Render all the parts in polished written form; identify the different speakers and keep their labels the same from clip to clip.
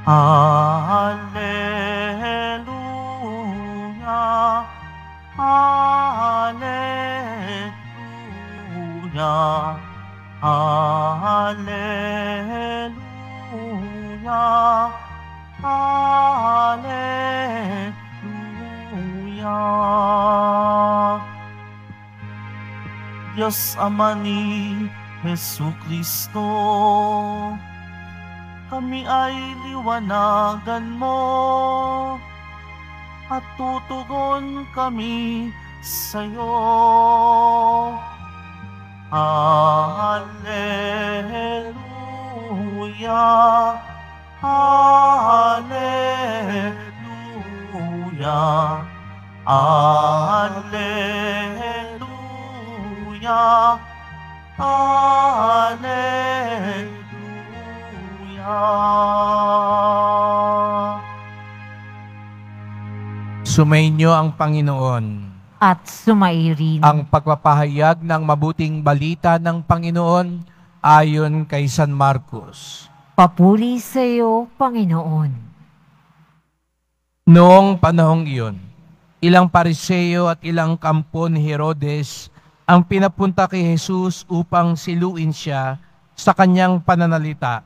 Speaker 1: Alleluia, Alleluia, Alleluia, Alleluia. Diyos Ama ni Jesucristo, kami ay liwanagan mo at tutugon kami sa'yo. Alleluia, Alleluia, Alleluia, Alleluia.
Speaker 2: Sumainyo ang Panginoon.
Speaker 3: At sumairin
Speaker 2: Ang pagpapahayag ng mabuting balita ng Panginoon ayon kay San Marcos.
Speaker 3: papuri sa iyo, Panginoon.
Speaker 2: Noong panahong iyon, ilang Pariseo at ilang kampo ni Herodes ang pinapunta kay Jesus upang siluin siya sa kanyang pananalita.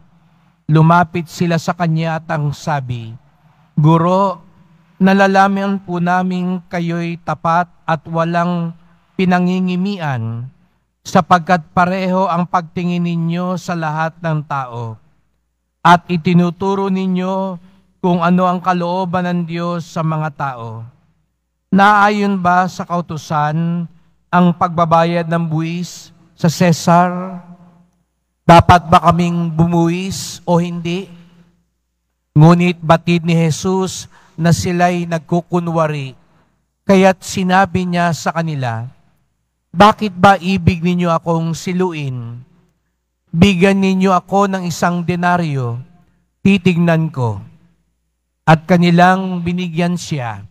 Speaker 2: Lumapit sila sa kanya at ang sabi, "Guro, nalalaman po namin kayo'y tapat at walang pinangingimian, sapagkat pareho ang pagtingin ninyo sa lahat ng tao. At itinuturo ninyo kung ano ang kalooban ng Diyos sa mga tao. Naayon ba sa kautusan ang pagbabayad ng buwis sa Cesar? Dapat ba kaming bumuwis o hindi?" Ngunit batid ni Jesus na sila'y nagkukunwari, kaya't sinabi niya sa kanila, "Bakit ba ibig ninyo akong siluin? Bigyan ninyo ako ng 1 denaryo, titignan ko." At kanilang binigyan siya.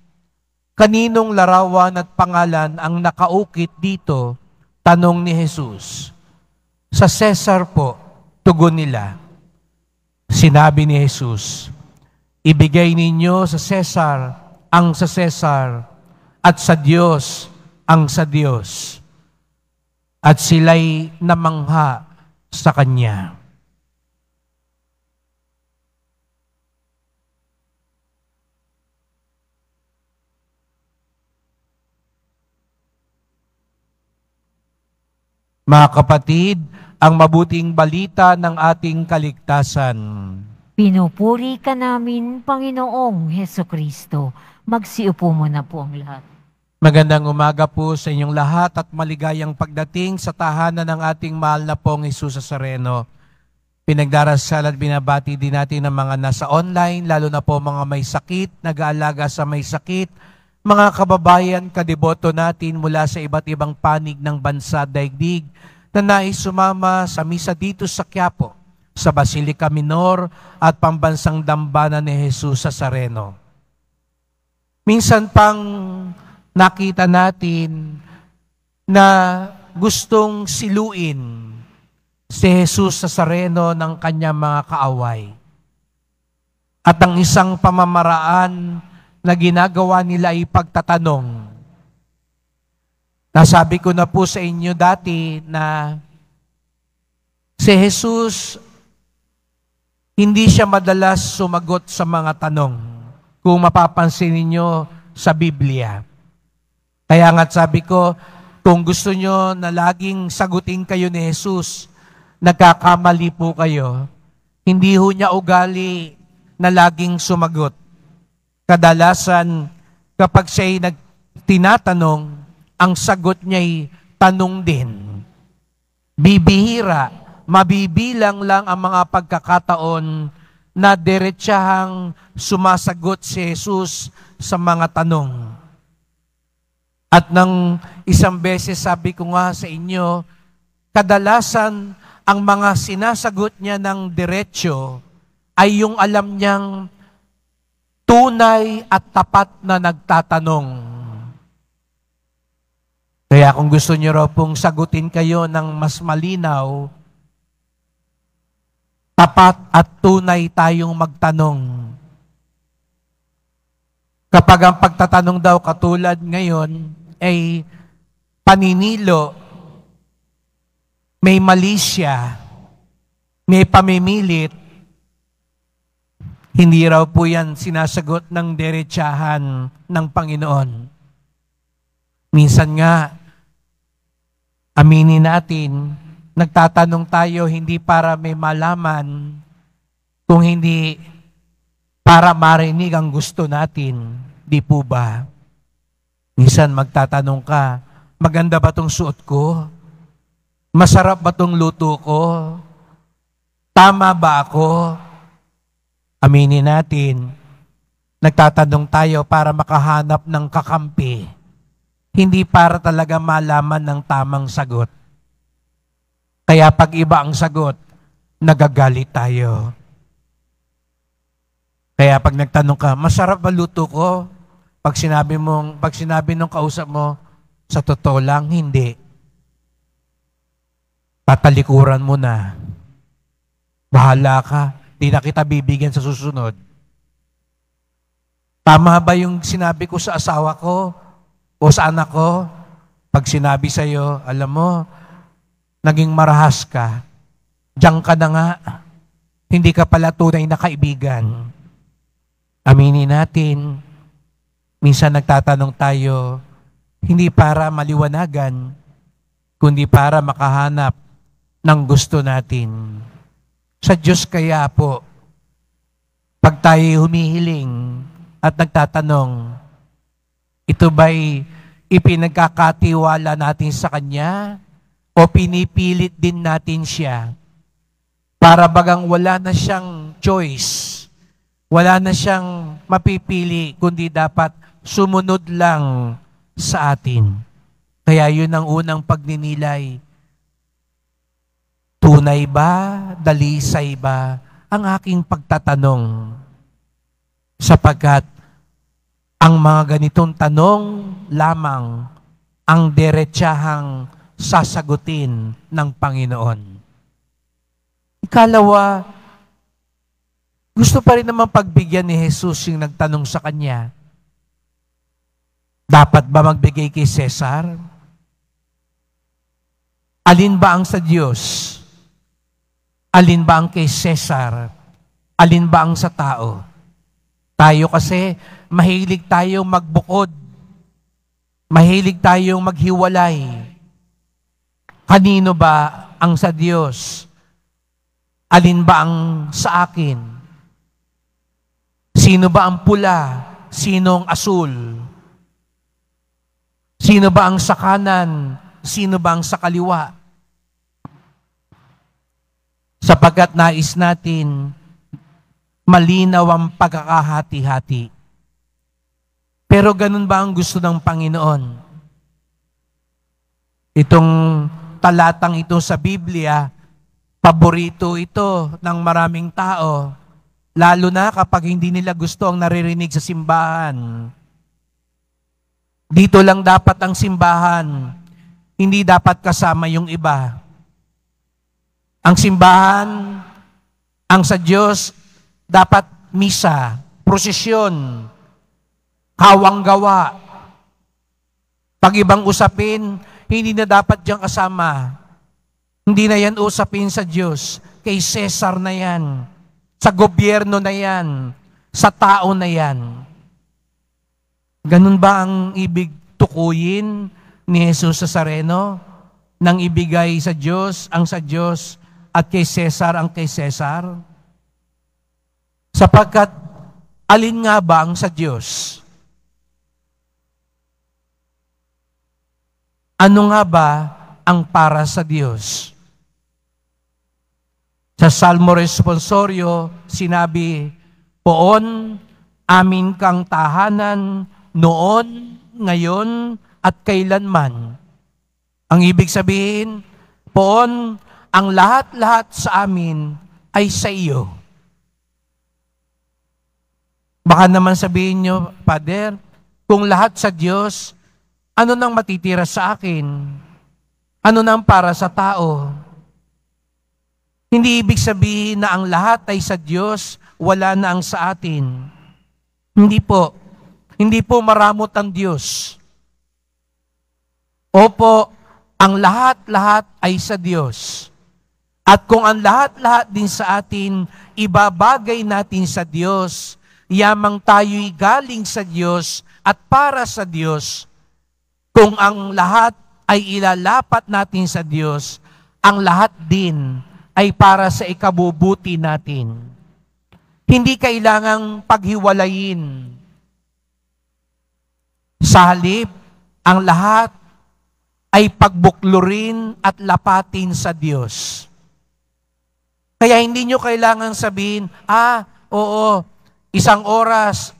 Speaker 2: "Kaninong larawan at pangalan ang nakaukit dito?" tanong ni Jesus. "Sa Cesar po," tugon nila. Sinabi ni Jesus, "Ibigay ninyo sa Cesar ang sa Cesar at sa Diyos ang sa Diyos." At sila'y namangha sa Kanya. Mga kapatid, ang mabuting balita ng ating kaligtasan.
Speaker 3: Pinupuri ka namin, Panginoong Hesukristo. Magsiupo muna po ang lahat.
Speaker 2: Magandang umaga po sa inyong lahat at maligayang pagdating sa tahanan ng ating mahal na pong Jesus Nazareno. Pinagdarasal at binabati din natin ang mga nasa online, lalo na po mga may sakit, nag-aalaga sa may sakit, mga kababayan, kadeboto natin mula sa iba't ibang panig ng bansa daigdig na nais sumama sa misa dito sa Quiapo, sa Basilica Minor at pambansang dambana ni Jesus Nazareno. Minsan pang nakita natin na gustong siluin si Jesus Nazareno ng kanyang mga kaaway. At ang isang pamamaraan na ginagawa nila ay pagtatanong. Nasabi ko na po sa inyo dati na si Jesus hindi siya madalas sumagot sa mga tanong kung mapapansin ninyo sa Biblia. Kaya nga sabi ko, kung gusto nyo na laging sagutin kayo ni Jesus, nagkakamali po kayo. Hindi ho niya ugali na laging sumagot. Kadalasan, kapag siya'y tinatanong, ang sagot niya'y tanong din. Bibihira, mabibilang lang ang mga pagkakataon na diretsahang sumasagot si Jesus sa mga tanong. At nang isang beses sabi ko nga sa inyo, kadalasan ang mga sinasagot niya ng diretsyo ay yung alam niyang tunay at tapat na nagtatanong. Kaya kung gusto niyo raw pong sagutin kayo ng mas malinaw, tapat at tunay tayong magtanong. Kapag ang pagtatanong daw katulad ngayon ay paninilo, may malisya, may pamimilit, hindi raw po yan sinasagot ng derechahan ng Panginoon. Minsan nga, aminin natin, nagtatanong tayo hindi para may malaman, kung hindi para marinig ang gusto natin. Di po ba? Minsan magtatanong ka, maganda ba tong suot ko? Masarap ba tong luto ko? Tama ba ako? Aminin natin, nagtatanong tayo para makahanap ng kakampi, hindi para talaga malaman ng tamang sagot. Kaya pag iba ang sagot, nagagalit tayo. Kaya pag nagtanong ka, masarap ba luto ko? Pag sinabi nung kausap mo, sa totoo lang, hindi. Tatalikuran mo na. Bahala ka. Di na kita bibigyan sa susunod. Tama ba yung sinabi ko sa asawa ko o sa anak ko? Pag sinabi sa'yo, alam mo, naging marahas ka. Diyan ka na nga. Hindi ka pala tunay na kaibigan. Aminin natin, minsan nagtatanong tayo, hindi para maliwanagan, kundi para makahanap ng gusto natin. Sa Diyos kaya po, pag tayo humihiling at nagtatanong, ito ba'y ipinagkakatiwala natin sa Kanya o pinipilit din natin siya? Para bagang wala na siyang choice, wala na siyang mapipili, kundi dapat sumunod lang sa atin. Kaya yun ang unang pagninilay. Tunay ba, dalisay ba ang aking pagtatanong? Sapagkat ang mga ganitong tanong lamang ang diretsahang sasagutin ng Panginoon. Ikalawa, gusto pa rin naman pagbigyan ni Jesus yung nagtanong sa kanya. Dapat ba magbigay kay Cesar? Alin ba ang sa Diyos? Alin ba ang kay Cesar? Alin ba ang sa tao? Tayo kasi, mahilig tayong magbukod. Mahilig tayong maghiwalay. Kanino ba ang sa Diyos? Alin ba ang sa akin? Sino ba ang pula? Sino ang asul? Sino ba ang sa kanan? Sino ba ang sa kaliwa? Sapagkat nais natin malinaw ang pagkakahati-hati. Pero ganun ba ang gusto ng Panginoon? Itong talatang ito sa Biblia, paborito ito ng maraming tao, lalo na kapag hindi nila gusto ang naririnig sa simbahan. Dito lang dapat ang simbahan, hindi dapat kasama yung iba. Ang simbahan, ang sa Diyos, dapat misa, prosesyon, kawang-gawa. Pag ibang usapin, hindi na dapat diyang kasama. Hindi na yan usapin sa Diyos. Kay Cesar na yan. Sa gobyerno na yan. Sa tao na yan. Ganun ba ang ibig tukuyin ni Jesus Nazareno? Nang ibigay sa Diyos, ang sa Diyos, at kay Cesar ang kay Cesar? Sapagkat, alin nga ba ang sa Diyos? Ano nga ba ang para sa Diyos? Sa Salmo Responsorio, sinabi, Poon, amin kang tahanan, noon, ngayon, at kailanman. Ang ibig sabihin, Poon, ang lahat-lahat sa amin ay sa iyo. Baka naman sabihin nyo, Father, kung lahat sa Diyos, ano nang matitira sa akin? Ano nang para sa tao? Hindi ibig sabihin na ang lahat ay sa Diyos, wala na ang sa atin. Hindi po. Hindi po maramot ang Diyos. Opo, ang lahat-lahat ay sa Diyos. At kung ang lahat-lahat din sa atin, ibabagay natin sa Diyos, yamang tayo'y galing sa Diyos at para sa Diyos. Kung ang lahat ay ilalapat natin sa Diyos, ang lahat din ay para sa ikabubuti natin. Hindi kailangang paghiwalayin. Sa halip, ang lahat ay pagbuklurin at lapatin sa Diyos. Kaya hindi nyo kailangan sabihin, oo, 1 oras,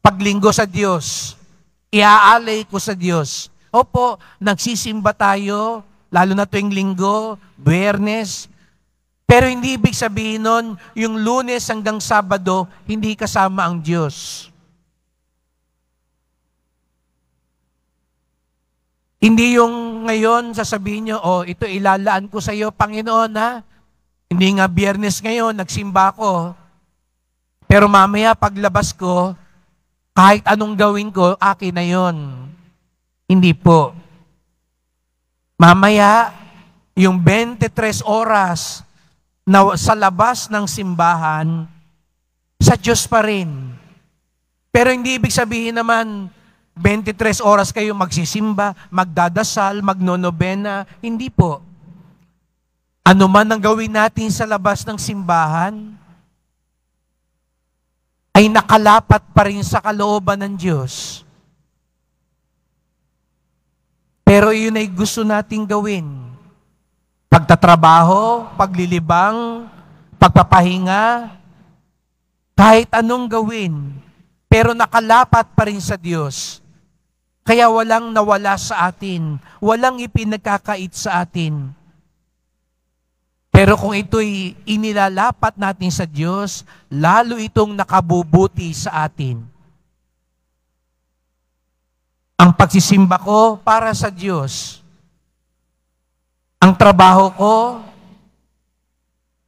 Speaker 2: paglinggo sa Diyos, iaalay ko sa Diyos. Opo, nagsisimba tayo, lalo na tuwing linggo, Biyernes. Pero hindi ibig sabihin nun, yung Lunes hanggang Sabado, hindi kasama ang Diyos. Hindi yung ngayon sasabihin nyo, ito ilalaan ko sa iyo, Panginoon, ha? Hindi nga Biyernes ngayon, nagsimba ko. Pero mamaya paglabas ko, kahit anong gawin ko, akin na yon. Hindi po. Mamaya, yung 23 oras na sa labas ng simbahan, sa Diyos pa rin. Pero hindi ibig sabihin naman, 23 oras kayo magsisimba, magdadasal, magnonobena. Hindi po. Ano man ang gawin natin sa labas ng simbahan, ay nakalapat pa rin sa kalooban ng Diyos. Pero yun ay gusto nating gawin. Pagtatrabaho, paglilibang, pagpapahinga, kahit anong gawin, pero nakalapat pa rin sa Diyos. Kaya walang nawala sa atin, walang ipinagkakait sa atin. Pero kung ito'y inilalapat natin sa Diyos, lalo itong nakabubuti sa atin. Ang pagsisimba ko para sa Diyos. Ang trabaho ko,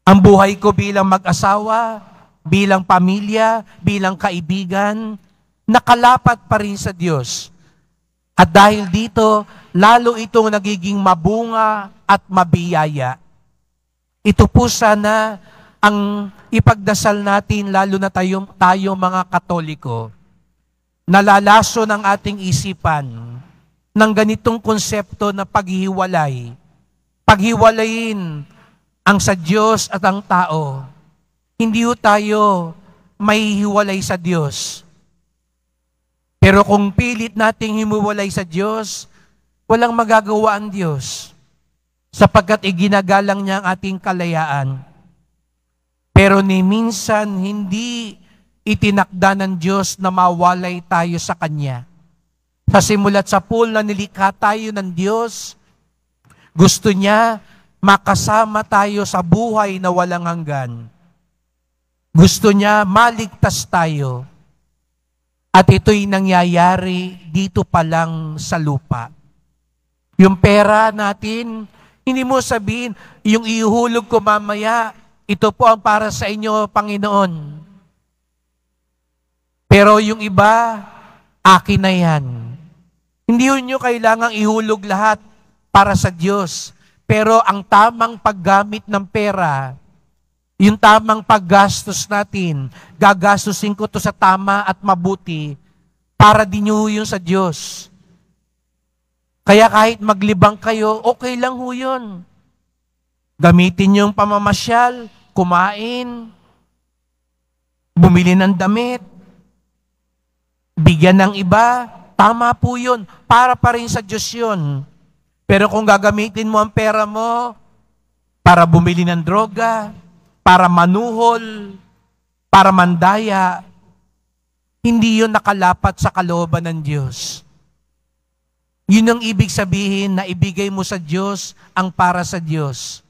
Speaker 2: ang buhay ko bilang mag-asawa, bilang pamilya, bilang kaibigan, nakalapat pa rin sa Diyos. At dahil dito, lalo itong nagiging mabunga at mabiyaya. Ito po sana ang ipagdasal natin, lalo na tayo mga Katoliko. Nalalaso ng ating isipan ng ganitong konsepto na paghihiwalay. Paghiwalayin ang sa Diyos at ang tao. Hindi tayo mahihiwalay sa Diyos. Pero kung pilit nating himiwalay sa Diyos, walang magagawa ang Diyos. Sapagkat iginagalang niya ang ating kalayaan. Pero ni minsan, hindi itinakda ng Diyos na mawalay tayo sa Kanya. Sa simulat sa pool na nilikha tayo ng Diyos, gusto niya makasama tayo sa buhay na walang hanggan. Gusto niya maligtas tayo. At ito'y nangyayari dito pa lang sa lupa. Yung pera natin, hindi mo sabihin, yung ihulog ko mamaya, ito po ang para sa inyo, Panginoon. Pero yung iba, akin na yan. Hindi nyo kailangang ihulog lahat para sa Diyos. Pero ang tamang paggamit ng pera, yung tamang paggastos natin, gagastusin ko to sa tama at mabuti, para din nyo yun sa Diyos. Kaya kahit maglibang kayo, okay lang ho yun. Gamitin yung pamamasyal, kumain, bumili ng damit, bigyan ng iba, tama po yun. Para pa rin sa Diyos yun. Pero kung gagamitin mo ang pera mo para bumili ng droga, para manuhol, para mandaya, hindi yun nakalapat sa kalooban ng Diyos. Yun ang ibig sabihin na ibigay mo sa Diyos ang para sa Diyos.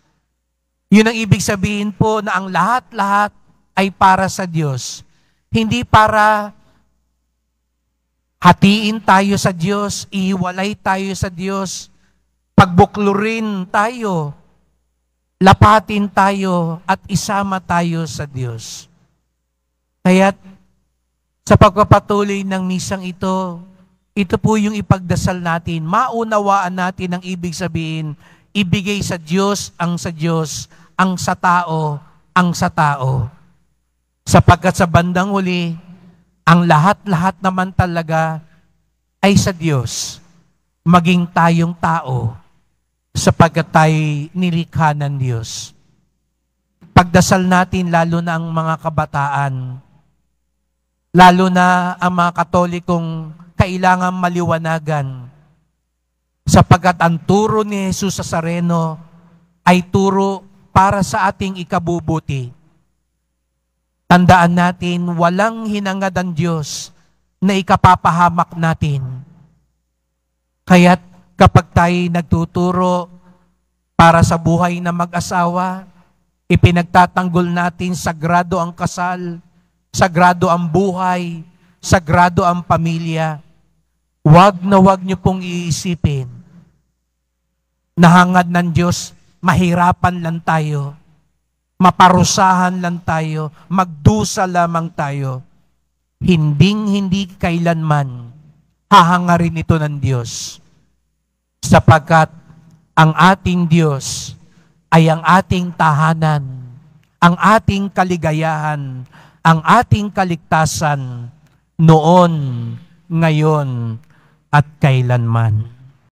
Speaker 2: Yun ang ibig sabihin po na ang lahat-lahat ay para sa Diyos. Hindi para hatiin tayo sa Diyos, ihiwalay tayo sa Diyos, pagbuklurin tayo, lapatin tayo at isama tayo sa Diyos. Kaya't Sa pagpapatuloy ng misang ito po yung ipagdasal natin. Maunawaan natin ang ibig sabihin, ibigay sa Diyos, ang sa tao, ang sa tao. Sapagkat sa bandang huli, ang lahat-lahat naman talaga ay sa Diyos. Maging tayong tao, sapagkat tayo nilikha ng Diyos. Pagdasal natin, lalo na ang mga kabataan, lalo na ang mga Katolikong kailangan maliwanagan, sapagkat ang turo ni Jesus Nazareno ay turo para sa ating ikabubuti. Tandaan natin, walang hinangad ang Diyos na ikapapahamak natin. Kaya't kapag tayo nagtuturo para sa buhay na mag-asawa, ipinagtatanggol natin sagrado ang kasal, sagrado ang buhay, sagrado ang pamilya. Wag niyo pong iisipin na hangad ng Diyos, mahirapan lang tayo, maparusahan lang tayo, magdusa lamang tayo. Hindi kailanman hahangarin ito ng Diyos. Sapagkat ang ating Diyos ay ang ating tahanan, ang ating kaligayahan, ang ating kaligtasan noon, ngayon, at kailanman.